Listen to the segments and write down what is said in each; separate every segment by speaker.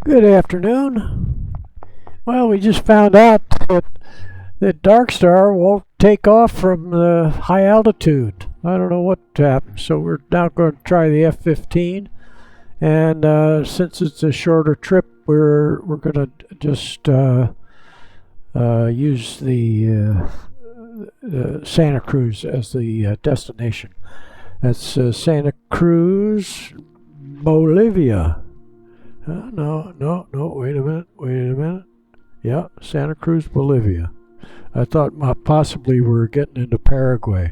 Speaker 1: Good afternoon. Well, we just found out that Darkstar won't take off from the high altitude. I don't know what happened, so we're now going to try the F-15. And since it's a shorter trip, we're going to just use the Santa Cruz as the destination. That's Santa Cruz, Bolivia. No, wait a minute. Yeah, Santa Cruz, Bolivia. I thought possibly we were getting into Paraguay.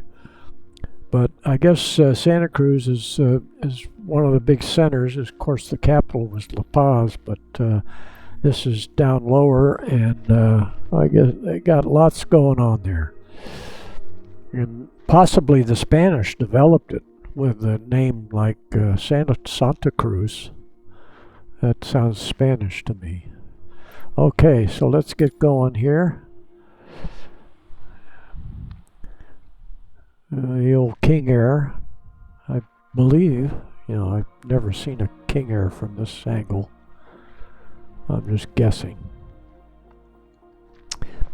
Speaker 1: But I guess Santa Cruz is one of the big centers. Of course, the capital was La Paz, but this is down lower, and I guess they got lots going on there. And possibly the Spanish developed it with a name like Santa Cruz. That sounds Spanish to me. Okay, so let's get going here. The old King Air, I believe. I've never seen a King Air from this angle. I'm just guessing.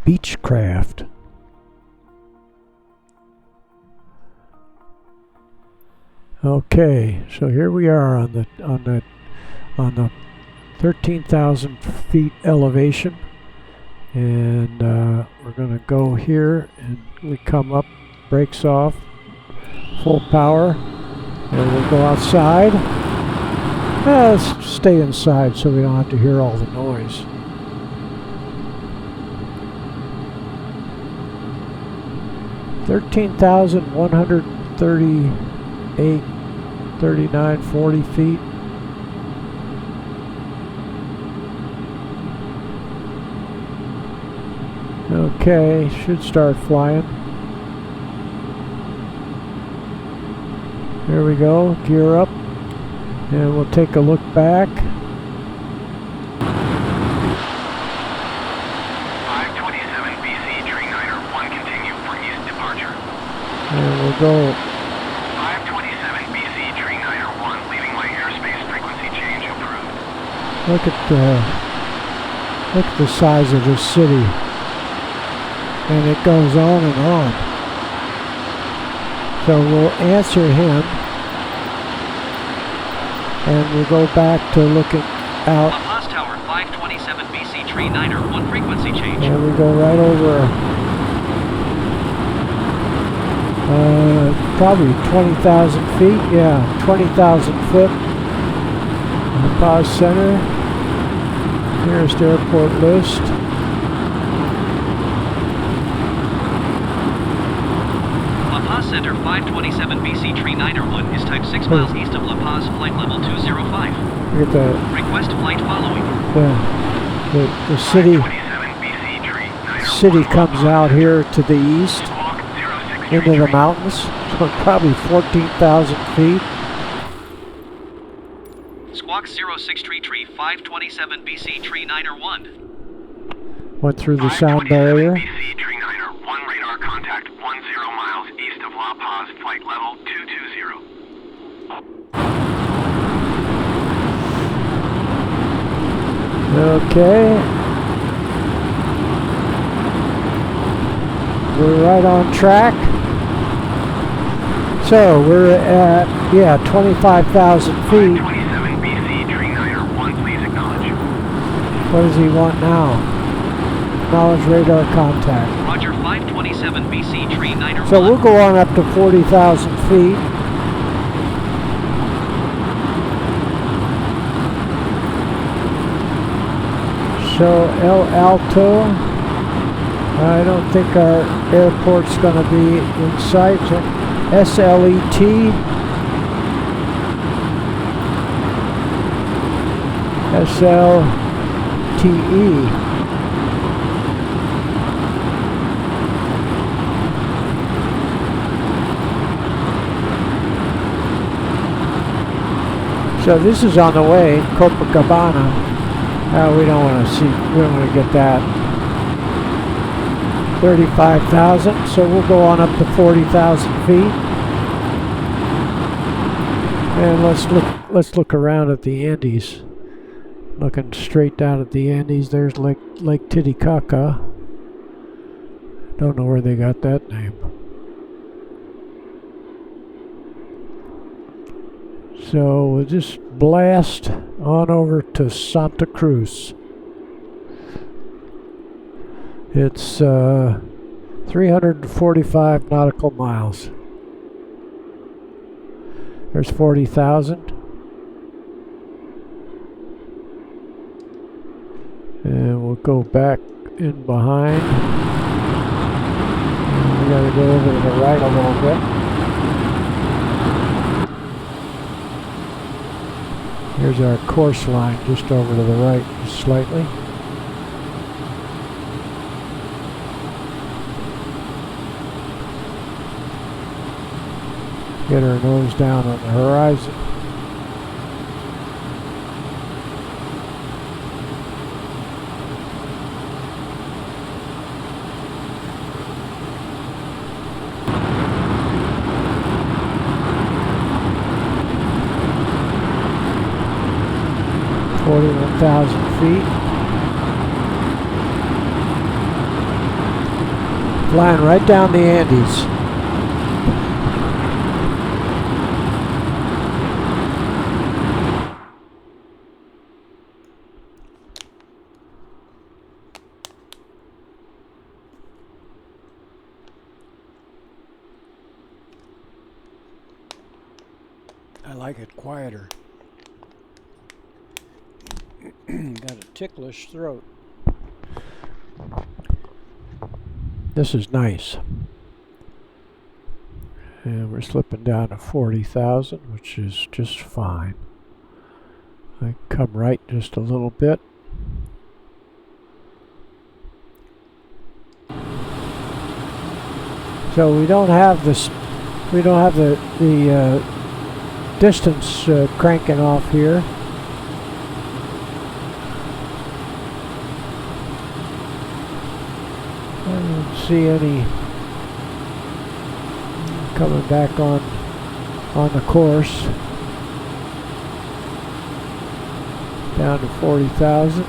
Speaker 1: Beechcraft. Okay, so here we are on the 13,000 feet elevation, and we're going to go here, and we come up, brakes off, full power, and we'll go outside. Let's stay inside so we don't have to hear all the noise. $13,138, 39, 40 feet. Okay, should start flying. There we go, gear up, and we'll take a look back.
Speaker 2: 527 BC, Dreamliner 1, continue for east departure.
Speaker 1: And we'll go
Speaker 2: 527 BC, Dreamliner 1, leaving my airspace, frequency change approved.
Speaker 1: look at the size of this city. And it goes on and on. So we'll answer him, and we'll go back to looking out.
Speaker 3: La Paz Tower, 527 BC, tree Niner, 1 frequency change.
Speaker 1: And we go right over probably 20,000 feet. Yeah, 20,000 foot. La Paz Center. Nearest airport list.
Speaker 3: Center 527 BC Tree Niner 1 is type 6 miles east of La Paz, flight level 205.
Speaker 1: Look at that.
Speaker 3: Request flight following.
Speaker 1: The city comes out here to the east into the mountains, so probably 14,000 feet.
Speaker 3: Squawk 06 Tree 527 BC Tree Niner 1.
Speaker 1: Went through the sound barrier.
Speaker 2: BC Tree Niner 1, radar contact 10 miles east of La Paz, flight level 220.
Speaker 1: Okay. We're right on track. So we're at, 25,000 feet.
Speaker 2: 527 BC Tree Niner 1, please acknowledge.
Speaker 1: What does he want now? Acknowledge radar contact.
Speaker 3: Roger, 527 BC Tree Niner 1.
Speaker 1: So we'll go on up to 40,000 feet. So El Alto, I don't think our airport's going to be in sight. SLET, SLTE. So this is on the way, Copacabana. We don't want to get that. 35,000, so we'll go on up to 40,000 feet. And let's look around at the Andes. Looking straight down at the Andes, there's Lake Titicaca. Don't know where they got that name. So we'll just blast on over to Santa Cruz. It's 345 nautical miles. There's 40,000. And we'll go back in behind. We gotta go over to the right a little bit. Here's our course line, just over to the right, just slightly. Get our nose down on the horizon. feet. Flying right down the Andes. I like it quieter. Got a ticklish throat. This is nice. And we're slipping down to 40,000, which is just fine. I come right just a little bit. So we don't have this. We don't have the distance cranking off here. I don't see any coming back on the course. Down to 40,000.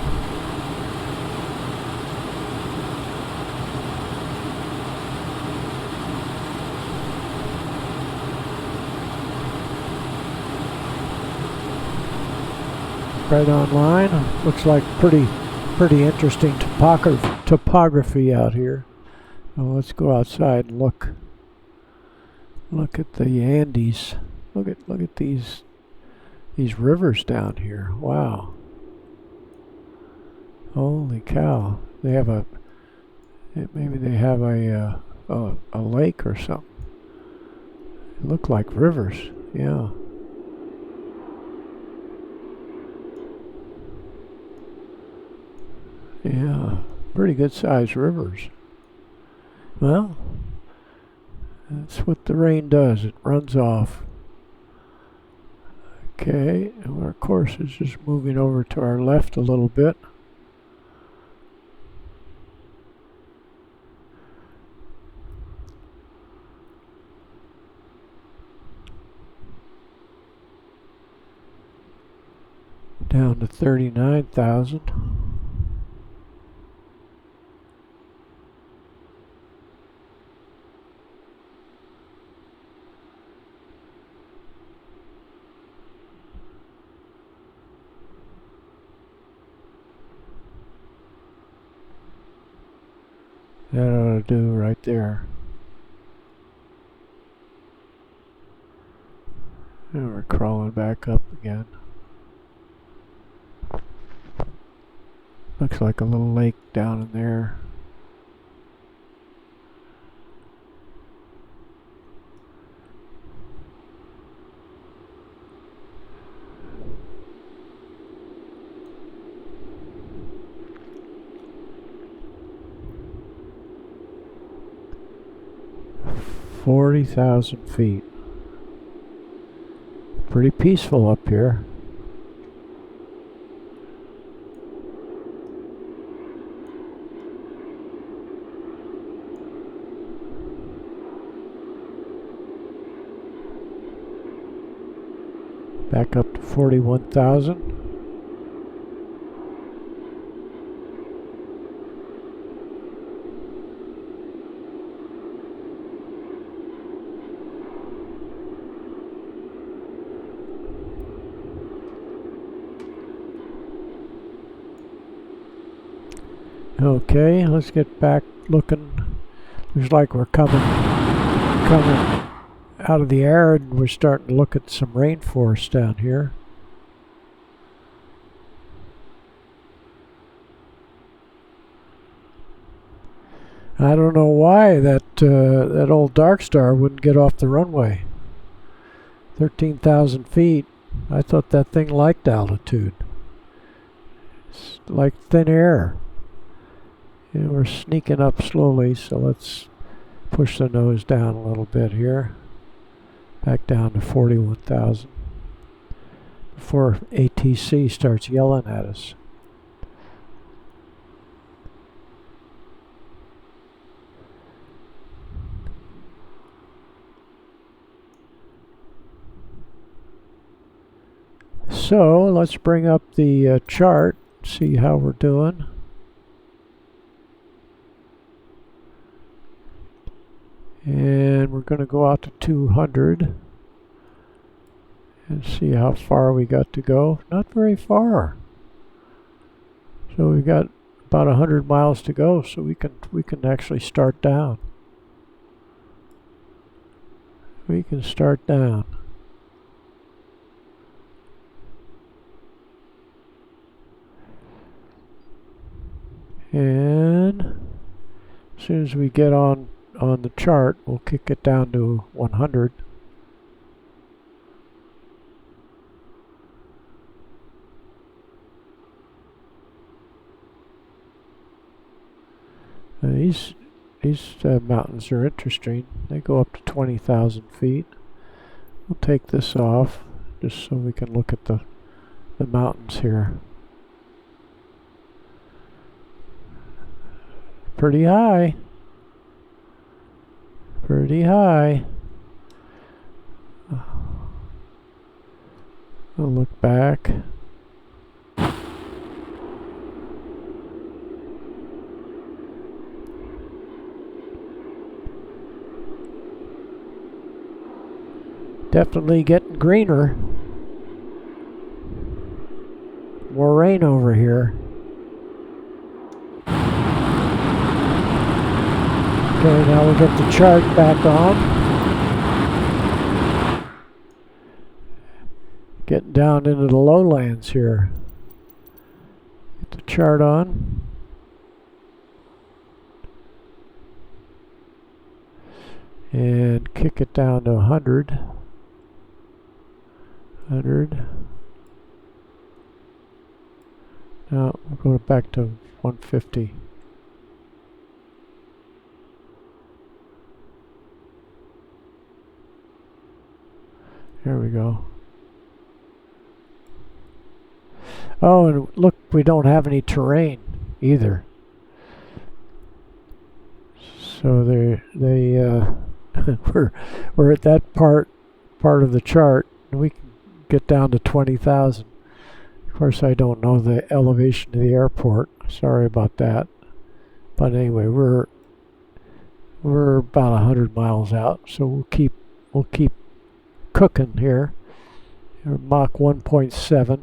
Speaker 1: Right on line. Looks like pretty interesting topography out here. Well, let's go outside and look at the Andes. Look at these rivers down here. Wow. Holy cow. They have maybe they have a lake or something. They look like rivers. Yeah. Yeah, pretty good sized rivers. Well, that's what the rain does. It runs off. Okay, and our course is just moving over to our left a little bit. Down to 39,000. That ought to do right there. And we're crawling back up again. Looks like a little lake down in there. $40,000 feet. Pretty peaceful up here. Back up to 41,000. Okay, let's get back looking. Looks like we're coming out of the air, and we're starting to look at some rainforest down here. I don't know why that old Darkstar wouldn't get off the runway. 13,000 feet. I thought that thing liked altitude. It's like thin air. And we're sneaking up slowly, so let's push the nose down a little bit here. Back down to 41,000. Before ATC starts yelling at us. So let's bring up the chart, see how we're doing. And we're going to go out to 200 and see how far we got to go. Not very far. So we got about 100 miles to go, so we can actually start down. We can start down. And as soon as we get on the chart, we'll kick it down to 100. These mountains are interesting. They go up to 20,000 feet. We'll take this off just so we can look at the mountains here. Pretty high. Pretty high. I'll look back. Definitely getting greener. More rain over here. Okay, now we'll get the chart back on. Getting down into the lowlands here. Get the chart on. And kick it down to 100. 100. Now we'll go back to 150. There we go. Oh, and look, we don't have any terrain either. So we're at that part of the chart, and we can get down to 20,000. Of course, I don't know the elevation to the airport. Sorry about that. But anyway, we're about 100 miles out, so we'll keep cooking here. Mach 1.7.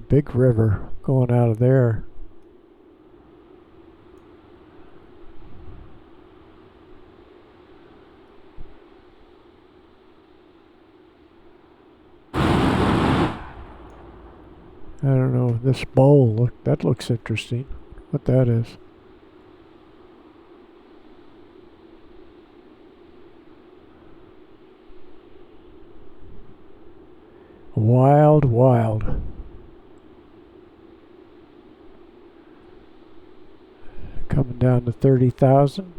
Speaker 1: Big river going out of there. I don't know, this bowl, look, that looks interesting. What that is. Wild, wild. Coming down to 30,000.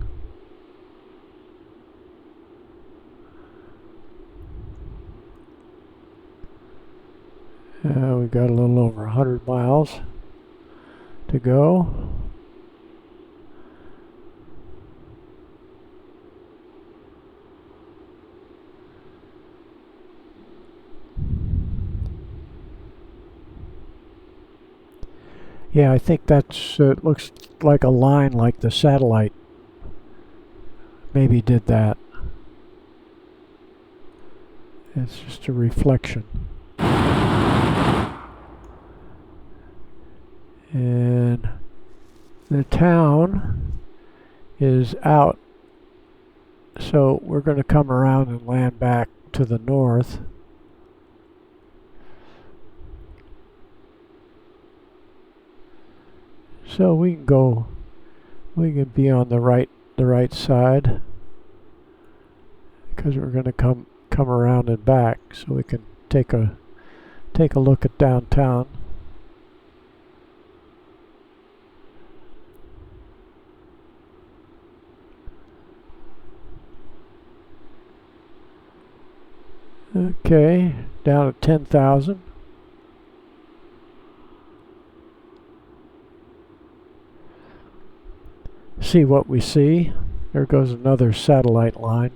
Speaker 1: We got a little over 100 miles to go. Yeah, I think that's, it looks like a line like the satellite maybe did that. It's just a reflection. And the town is out, so we're going to come around and land back to the north. So we can be on the right side, because we're going to come around and back, so we can take a look at downtown. Okay, down at 10,000. See what we see. There goes another satellite line.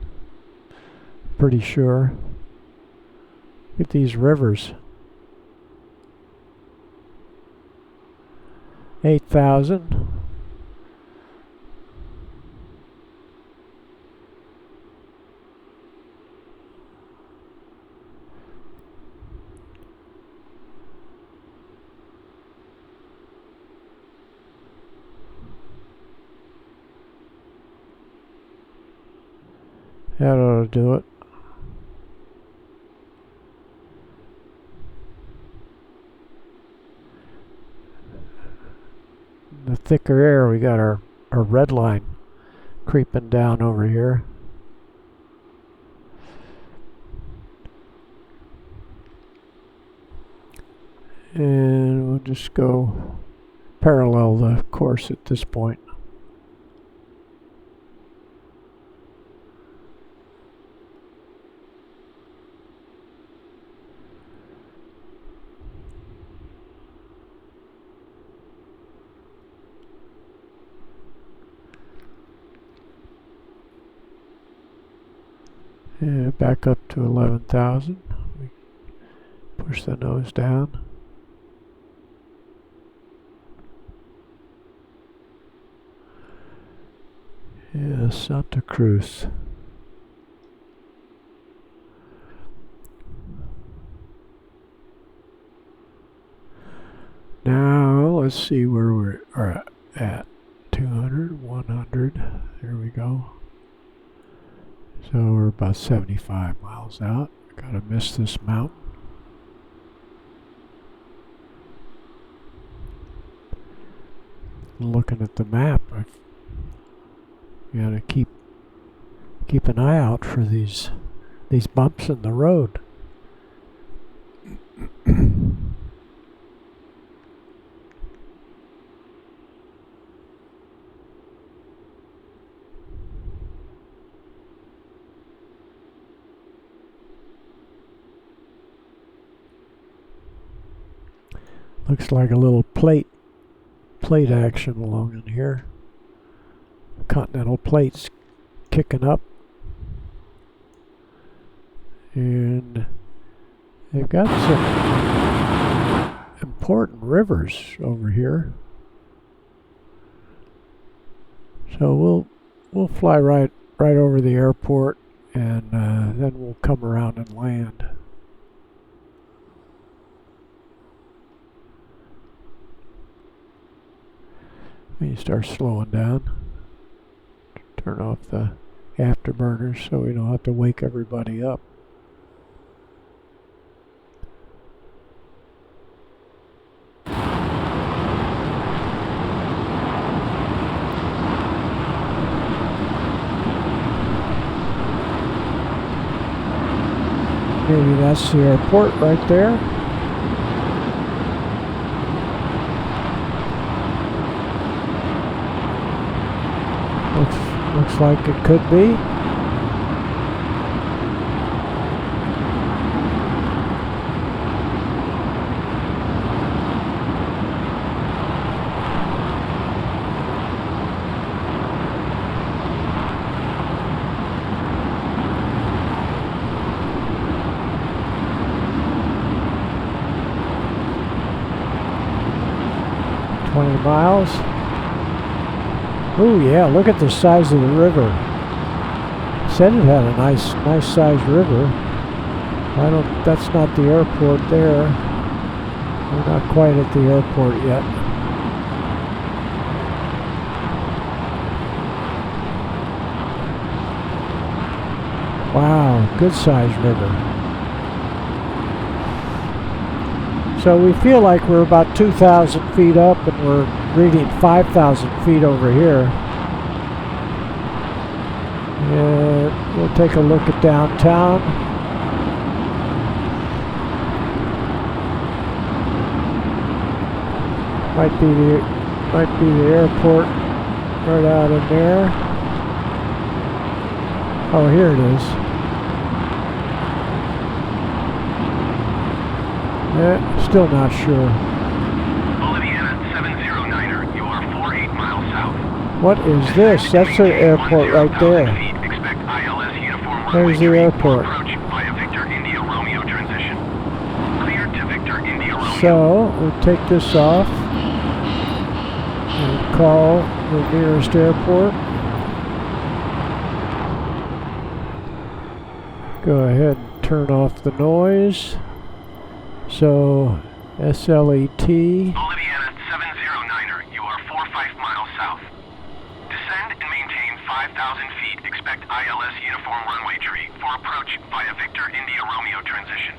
Speaker 1: Pretty sure. Look at these rivers. 8,000. That ought to do it. The thicker air, we got our red line creeping down over here. And we'll just go parallel the course at this point. Yeah, back up to 11,000. We push the nose down. Yeah, Santa Cruz. Now let's see where we are at. 200, 100. There we go. So we're about 75 miles out. Gotta miss this mountain. Looking at the map, you gotta keep an eye out for these bumps in the road. Looks like a little plate action along in here. Continental plates kicking up. And they've got some important rivers over here. So we'll fly right over the airport, and then we'll come around and land. When you start slowing down, turn off the afterburners so we don't have to wake everybody up. Maybe that's the airport right there. Looks like it could be. Miles. Oh yeah, look at the size of the river. Said it had a nice sized river. That's not the airport there. We're not quite at the airport yet. Wow, good sized river. So we feel like we're about 2,000 feet up and we're reading 5,000 feet over here. And we'll take a look at downtown. Might be the airport right out in there. Oh, here it is. Still not sure.
Speaker 2: Bolivia 709er, you are 48 miles south.
Speaker 1: What is this? That's the airport right there.
Speaker 2: Expect ILS uniform
Speaker 1: There's the airport.
Speaker 2: approach via Victor India Romeo transition. Cleared to Victor India Romeo.
Speaker 1: So we'll take this off and call the nearest airport. Go ahead and turn off the noise. So SLET.
Speaker 2: Bolivia 709er, you are 45 miles south. Descend and maintain 5,000 feet. Expect ILS uniform runway tree for approach via Victor India Romeo transition.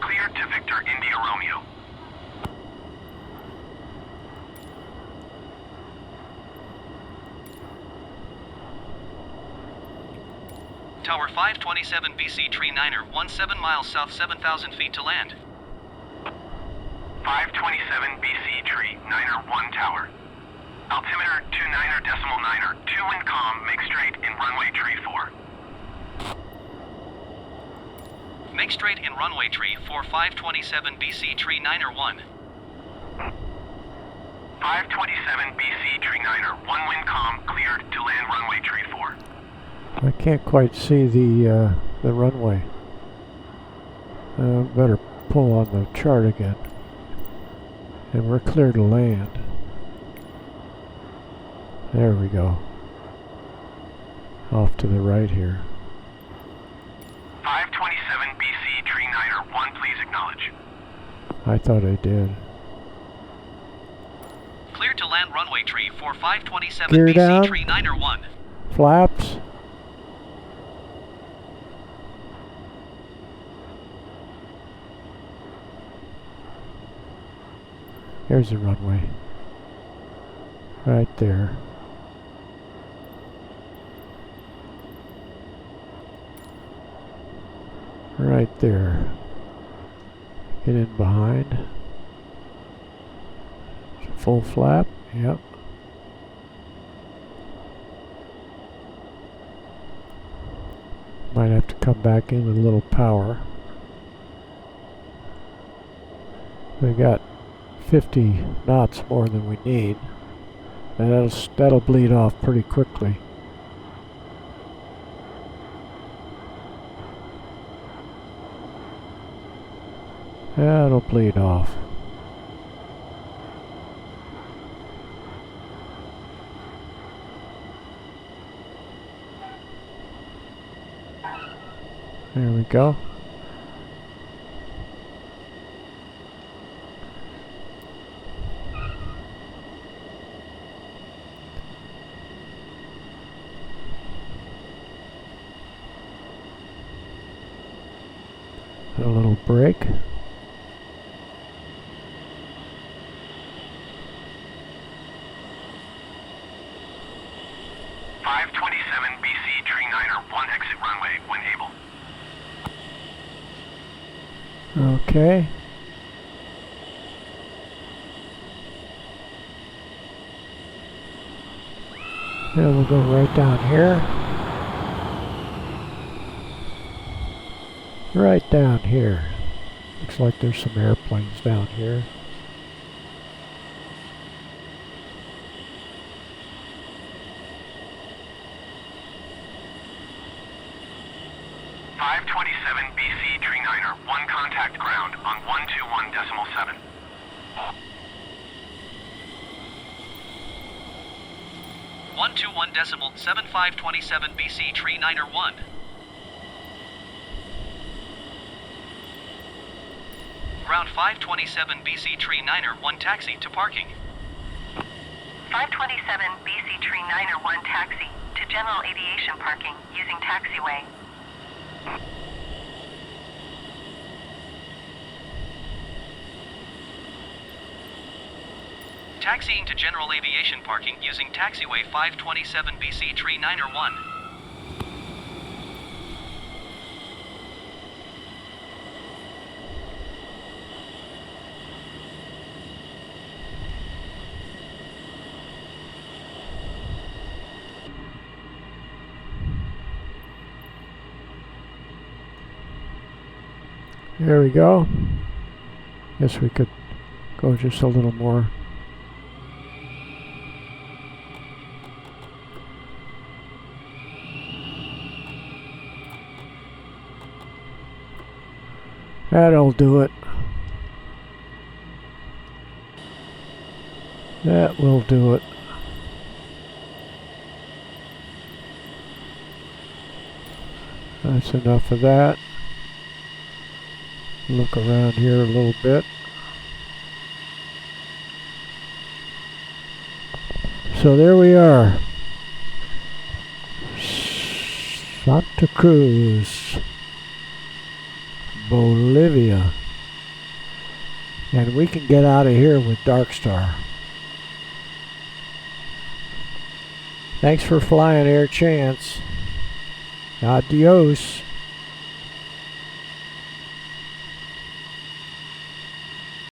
Speaker 2: Cleared to Victor India Romeo.
Speaker 3: Tower 527 BC Tree 9er, 17 miles south, 7,000 feet to land.
Speaker 2: 527 BC Tree 9er 1 tower. Altimeter 29er decimal 9er, 2 wind calm, make straight in runway tree 4.
Speaker 3: Make straight in runway tree for 527 BC Tree 9er 1.
Speaker 2: 527 BC Tree 9er, 1 wind calm, cleared to land runway tree 4.
Speaker 1: I can't quite see the runway. Better pull on the chart again. And we're clear to land. There we go. Off to the right here.
Speaker 2: 527 BC Tree 9er 1, please acknowledge.
Speaker 1: I thought I did.
Speaker 3: Clear to land runway tree for 527
Speaker 1: Gear
Speaker 3: BC
Speaker 1: down.
Speaker 3: Tree 9er 1.
Speaker 1: Flaps. There's the runway. Right there. Right there. Get in behind. Full flap. Yep. Might have to come back in with a little power. We got 50 knots more than we need, and that'll bleed off pretty quickly. That'll bleed off. There we go. A little break.
Speaker 2: BC Tree 9er 1, exit runway when able.
Speaker 1: Okay. Then we'll go right down here. Right down here. Looks like there's some airplanes down here.
Speaker 2: BC Tree 9er 1, contact ground on 121.7.
Speaker 3: 121.7527 BC Tree 9er 1. ground 527 BC Tree Niner 1 taxi to parking.
Speaker 4: 527 BC Tree Niner 1 taxi to general aviation parking using taxiway.
Speaker 3: Taxiing to general aviation parking using taxiway 527 BC Tree Niner 1.
Speaker 1: There we go. Guess we could go just a little more. That'll do it. That will do it. That's enough of that. Look around here a little bit. So there we are. Santa Cruz, Bolivia. And we can get out of here with Darkstar. Thanks for flying, Air Chance. Adios.